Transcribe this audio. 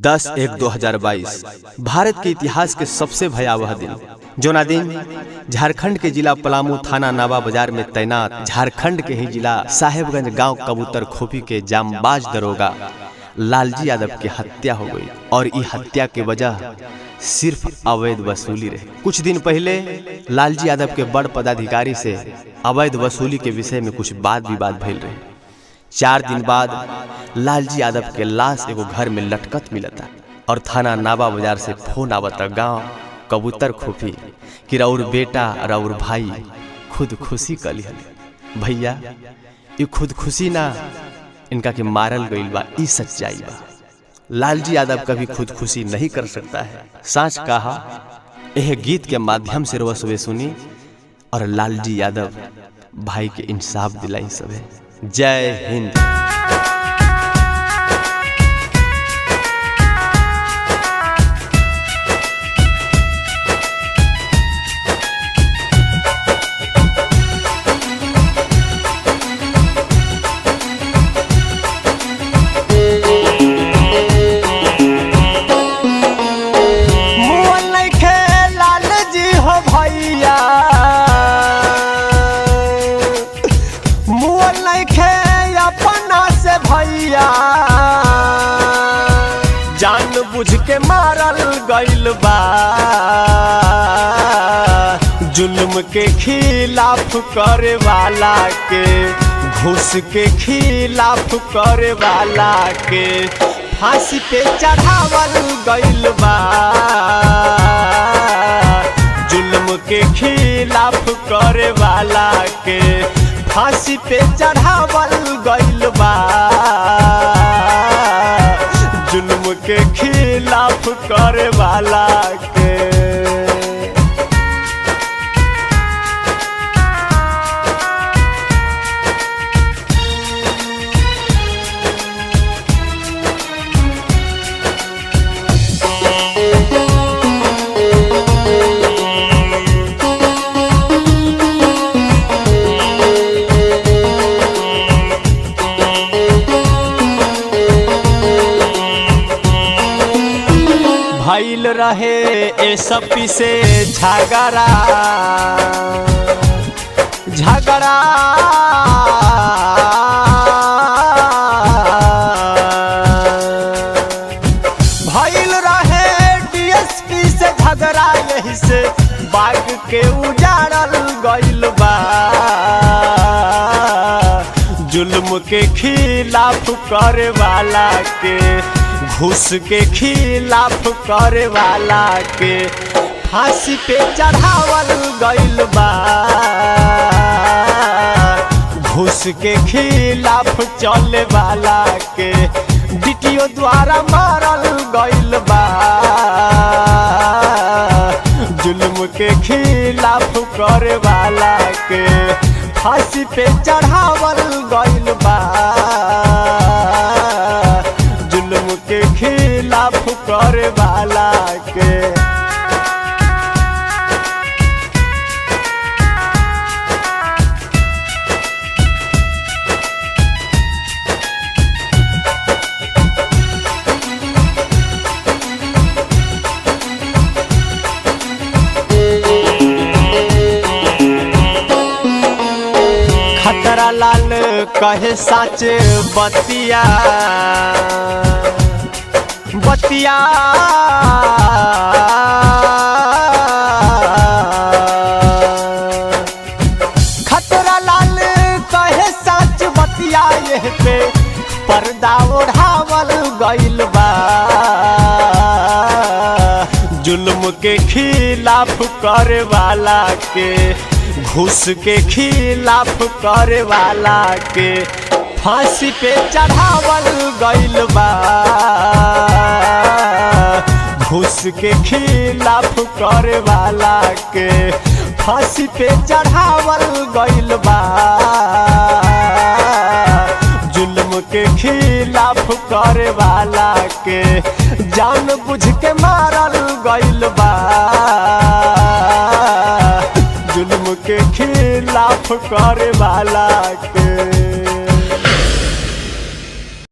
10/1/2022 भारत के इतिहास के सबसे भयावह दिन। जोना दिन झारखंड के जिला पलामू थाना नावा बाजार में तैनात झारखंड के ही जिला साहेबगंज गांव कबूतर खोपी के जामबाज दरोगा लालजी यादव की हत्या हो गई। और ये हत्या के वजह सिर्फ अवैध वसूली रहे। कुछ दिन पहले लालजी यादव के बड़ पदाधिकारी से अवैध वसूली के विषय में कुछ वाद विवाद भइल रहे। 4 दिन बाद लालजी यादव के लाश एगो घर में लटकत मिलता और थाना नावा बाजार से फोन आवता गांव कबूतर खोपी कि राउर बेटा राउर भाई खुदकुशी कली हले। भैया ये खुदकुशी ना, इनका के मारल गईल बा, ई सच्चाई बा। लालजी यादव कभी खुदकुशी नहीं कर सकता है। सच कहा यह गीत के माध्यम से रोज सुबह सुनी और लालजी यादव भाई के इंसाफ दिलाई सबे। जय हिंद। भैया जान बुझ के मारल गईल बा, जुल्म के खिलाफ करे वाला के, घूस के खिलाफ करे वाला के फांसी पे चढ़ावल गईल बा। जुल्म के खिलाफ करे वाला के फांसी पे चढ़ावल गईल बा। जुल्म के खिलाफ करे वाला के। भइल रहे एसपी से झगड़ा भइल रहे डीएसपी से झगड़ा, यही से बाग के उजाड़ल गईल बा। जुल्म के खिलाफ करे वाला के, घूस के खिलाफ करे वाला के फांसी पे चढ़ावल गईल बा। घूस के खिलाफ चले वाला के डीटीओ द्वारा मारल गईल बा। जुल्म के खिलाफ करे वाला के फांसी पे चढ़ावल गईल बा। जुल्म के खिलाफ करे वाला के। खतरा लाल कहे साच बतिया बतिया, खतरा लाल कहे साच बतिया, यह पे पर्दा ओढ़ावल गईल बा। जुल्म के खिलाफ करे वाला के, घूस के खिलाफ करे वाला के फांसी पे चढ़ावल गईल बा। घूस के खिलाफ करे वाला के फांसी पे चढ़ावल गईल बा। जुल्म के खिलाफ करे वाला के जान बुझ के मारल गईल बा। जुल्म के खिलाफ करे वाला के।